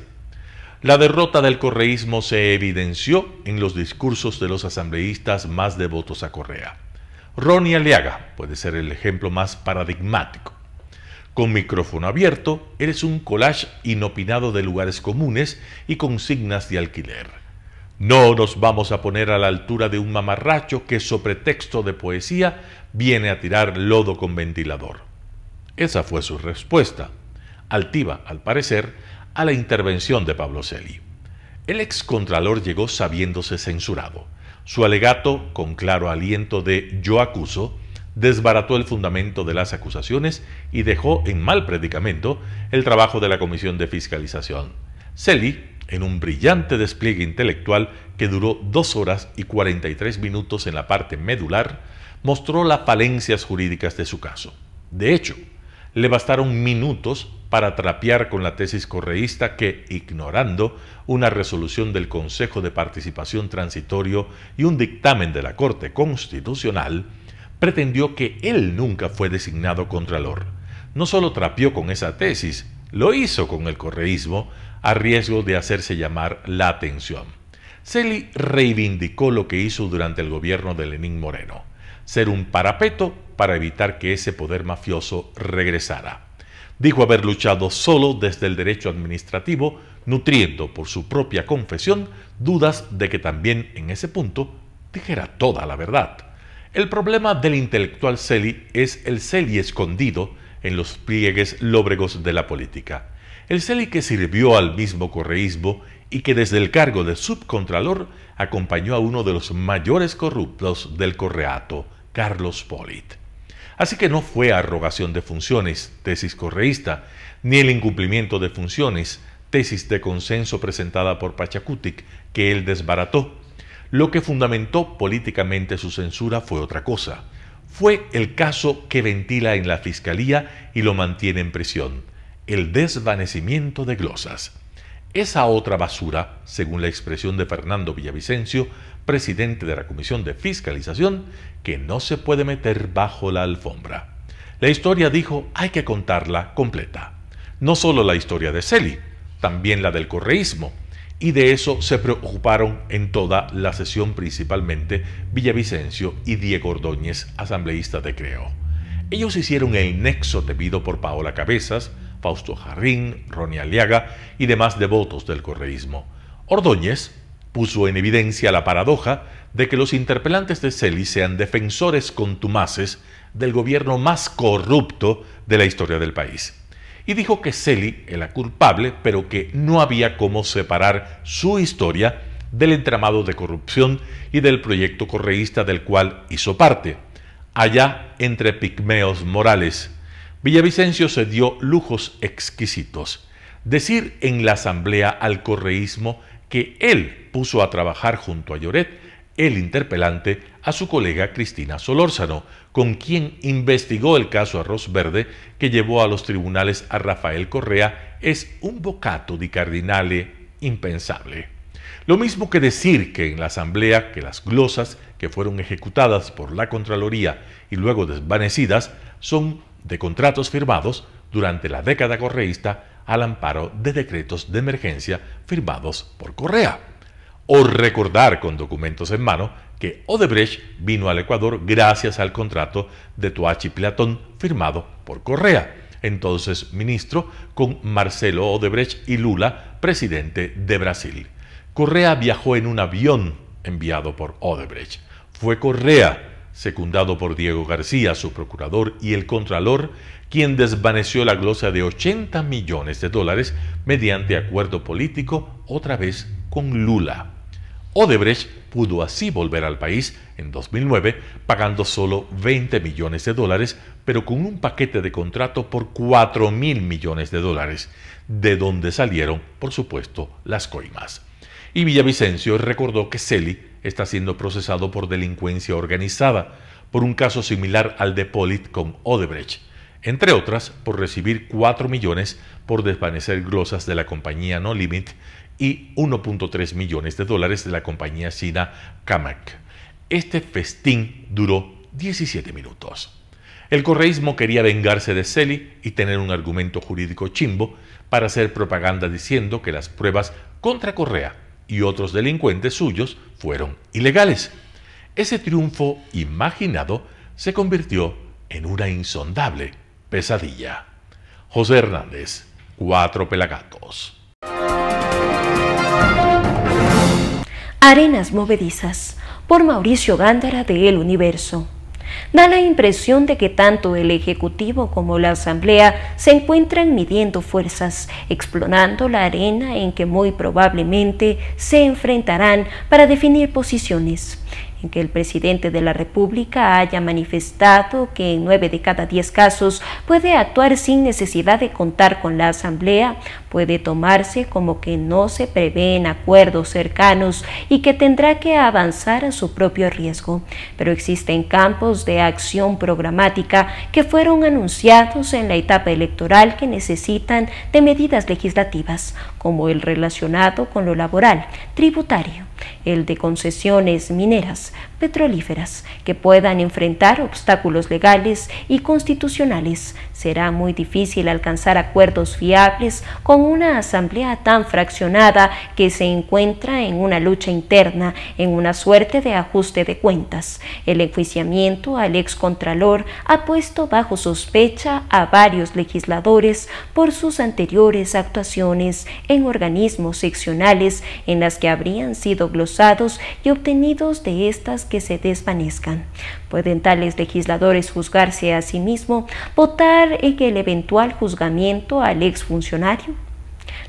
La derrota del correísmo se evidenció en los discursos de los asambleístas más devotos a Correa. Ronnie Aliaga puede ser el ejemplo más paradigmático. Con micrófono abierto, eres un collage inopinado de lugares comunes y consignas de alquiler. No nos vamos a poner a la altura de un mamarracho que, sobre texto de poesía, viene a tirar lodo con ventilador. Esa fue su respuesta, altiva, al parecer, a la intervención de Pablo Celi. El excontralor llegó sabiéndose censurado. Su alegato, con claro aliento de «yo acuso», desbarató el fundamento de las acusaciones y dejó en mal predicamento el trabajo de la Comisión de Fiscalización. Celi, en un brillante despliegue intelectual que duró 2 horas y 43 minutos en la parte medular, mostró las falencias jurídicas de su caso. De hecho, le bastaron minutos para trapear con la tesis correísta que, ignorando una resolución del Consejo de Participación Transitorio y un dictamen de la Corte Constitucional, pretendió que él nunca fue designado contralor. No solo trapeó con esa tesis, lo hizo con el correísmo a riesgo de hacerse llamar la atención. Celi reivindicó lo que hizo durante el gobierno de Lenín Moreno, ser un parapeto para evitar que ese poder mafioso regresara. Dijo haber luchado solo desde el derecho administrativo, nutriendo por su propia confesión dudas de que también en ese punto dijera toda la verdad. El problema del intelectual Celi es el Celi escondido en los pliegues lóbregos de la política. El Celi que sirvió al mismo correísmo y que desde el cargo de subcontralor acompañó a uno de los mayores corruptos del correato, Carlos Polit. Así que no fue arrogación de funciones, tesis correísta, ni el incumplimiento de funciones, tesis de consenso presentada por Pachacutic, que él desbarató. Lo que fundamentó políticamente su censura fue otra cosa. Fue el caso que ventila en la Fiscalía y lo mantiene en prisión, el desvanecimiento de glosas. Esa otra basura, según la expresión de Fernando Villavicencio, presidente de la Comisión de Fiscalización, que no se puede meter bajo la alfombra. La historia, dijo, hay que contarla completa. No solo la historia de Celi, también la del correísmo. Y de eso se preocuparon en toda la sesión, principalmente Villavicencio y Diego Ordóñez, asambleísta de Creo. Ellos hicieron el nexo temido por Paola Cabezas, Fausto Jarrín, Ronnie Aliaga y demás devotos del correísmo. Ordóñez puso en evidencia la paradoja de que los interpelantes de Celi sean defensores contumaces del gobierno más corrupto de la historia del país. Y dijo que Celi era culpable, pero que no había cómo separar su historia del entramado de corrupción y del proyecto correísta del cual hizo parte. Allá entre pigmeos morales, Villavicencio se dio lujos exquisitos. Decir en la asamblea al correísmo que él puso a trabajar junto a Lloret, el interpelante, a su colega Cristina Solórzano, con quien investigó el caso Arroz Verde que llevó a los tribunales a Rafael Correa, es un bocato di cardinale impensable. Lo mismo que decir que en la asamblea que las glosas que fueron ejecutadas por la Contraloría y luego desvanecidas son de contratos firmados durante la década correísta al amparo de decretos de emergencia firmados por Correa. O recordar con documentos en mano que Odebrecht vino al Ecuador gracias al contrato de Toachi Platón firmado por Correa, entonces ministro, con Marcelo Odebrecht y Lula, presidente de Brasil. Correa viajó en un avión enviado por Odebrecht. Fue Correa, secundado por Diego García, su procurador, y el contralor, quien desvaneció la glosa de $80 millones mediante acuerdo político, otra vez con Lula. Odebrecht pudo así volver al país en 2009 pagando solo $20 millones, pero con un paquete de contrato por $4.000 millones, de donde salieron, por supuesto, las coimas. Y Villavicencio recordó que Celi está siendo procesado por delincuencia organizada, por un caso similar al de Polit con Odebrecht, entre otras por recibir 4 millones por desvanecer glosas de la compañía No Limit y $1.3 millones de la compañía china Camac. Este festín duró 17 minutos. El correísmo quería vengarse de Celi y tener un argumento jurídico chimbo para hacer propaganda diciendo que las pruebas contra Correa y otros delincuentes suyos fueron ilegales. Ese triunfo imaginado se convirtió en una insondable pesadilla. José Hernández, 4 Pelagatos. Arenas movedizas, por Mauricio Gándara de El Universo. Da la impresión de que tanto el Ejecutivo como la Asamblea se encuentran midiendo fuerzas, explorando la arena en que muy probablemente se enfrentarán para definir posiciones. En que el presidente de la República haya manifestado que en 9 de cada 10 casos puede actuar sin necesidad de contar con la Asamblea, puede tomarse como que no se prevén acuerdos cercanos y que tendrá que avanzar a su propio riesgo. Pero existen campos de acción programática que fueron anunciados en la etapa electoral que necesitan de medidas legislativas, como el relacionado con lo laboral, tributario, el de concesiones mineras, petrolíferas, que puedan enfrentar obstáculos legales y constitucionales. Será muy difícil alcanzar acuerdos fiables con una asamblea tan fraccionada que se encuentra en una lucha interna, en una suerte de ajuste de cuentas. El enjuiciamiento al excontralor ha puesto bajo sospecha a varios legisladores por sus anteriores actuaciones en organismos seccionales en las que habrían sido glosados y obtenidos de estas que se desvanezcan. ¿Pueden tales legisladores juzgarse a sí mismos, votar en el eventual juzgamiento al exfuncionario?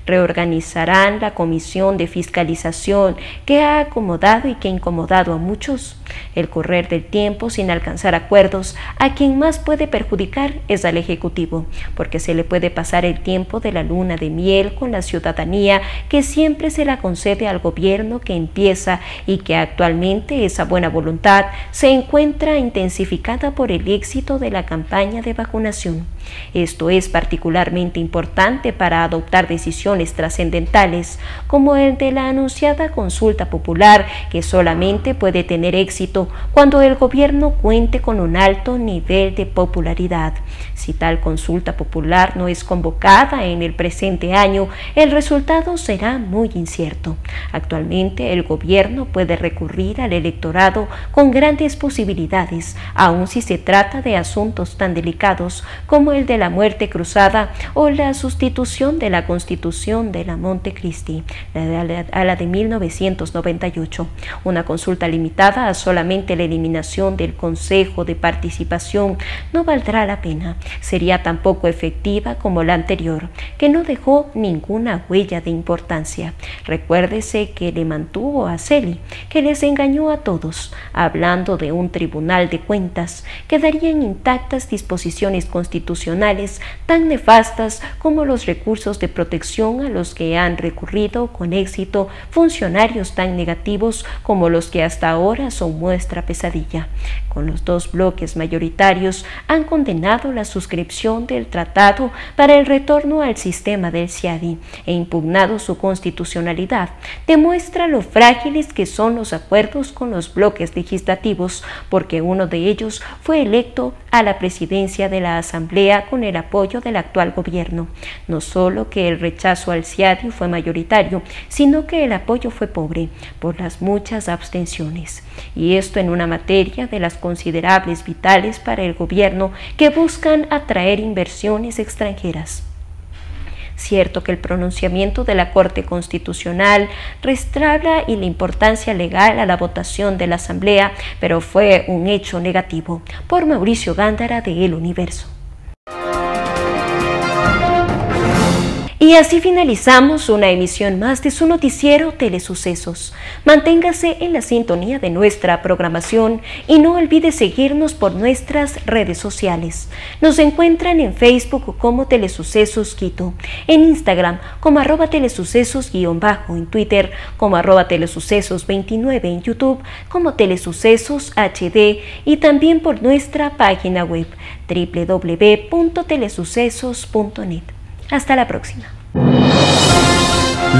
Reorganizarán la comisión de fiscalización que ha acomodado y que ha incomodado a muchos. El correr del tiempo sin alcanzar acuerdos, a quien más puede perjudicar es al Ejecutivo, porque se le puede pasar el tiempo de la luna de miel con la ciudadanía que siempre se la concede al gobierno que empieza y que actualmente esa buena voluntad se encuentra intensificada por el éxito de la campaña de vacunación. Esto es particularmente importante para adoptar decisiones trascendentales, como el de la anunciada consulta popular, que solamente puede tener éxito cuando el gobierno cuente con un alto nivel de popularidad. Si tal consulta popular no es convocada en el presente año, el resultado será muy incierto. Actualmente el gobierno puede recurrir al electorado con grandes posibilidades, aun si se trata de asuntos tan delicados como el de la muerte cruzada o la sustitución de la Constitución Constitución de la Montecristi, a la de 1998. Una consulta limitada a solamente la eliminación del Consejo de Participación no valdrá la pena. Sería tan poco efectiva como la anterior, que no dejó ninguna huella de importancia. Recuérdese que le mantuvo a Celi, que les engañó a todos, hablando de un tribunal de cuentas. Quedarían intactas disposiciones constitucionales tan nefastas como los recursos de protección a los que han recurrido con éxito funcionarios tan negativos como los que hasta ahora son nuestra pesadilla. Con los dos bloques mayoritarios han condenado la suscripción del tratado para el retorno al sistema del CIADI e impugnado su constitucionalidad. Demuestra lo frágiles que son los acuerdos con los bloques legislativos, porque uno de ellos fue electo a la presidencia de la Asamblea con el apoyo del actual gobierno. No solo que el rechazo al CIADI fue mayoritario, sino que el apoyo fue pobre por las muchas abstenciones. Y esto en una materia de las considerables vitales para el gobierno que buscan atraer inversiones extranjeras. Cierto que el pronunciamiento de la Corte Constitucional restaba y la importancia legal a la votación de la Asamblea, pero fue un hecho negativo. Por Mauricio Gándara de El Universo. Y así finalizamos una emisión más de su noticiero Telesucesos. Manténgase en la sintonía de nuestra programación y no olvide seguirnos por nuestras redes sociales. Nos encuentran en Facebook como Telesucesos Quito, en Instagram como @telesucesos_, en Twitter como @telesucesos29, en YouTube como Telesucesos HD y también por nuestra página web www.telesucesos.net. Hasta la próxima.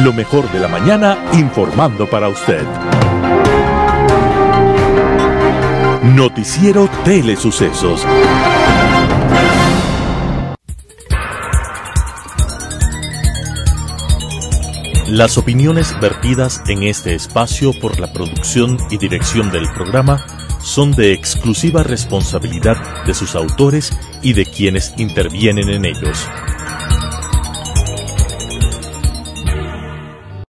Lo mejor de la mañana informando para usted. Noticiero Telesucesos. Las opiniones vertidas en este espacio por la producción y dirección del programa son de exclusiva responsabilidad de sus autores y de quienes intervienen en ellos.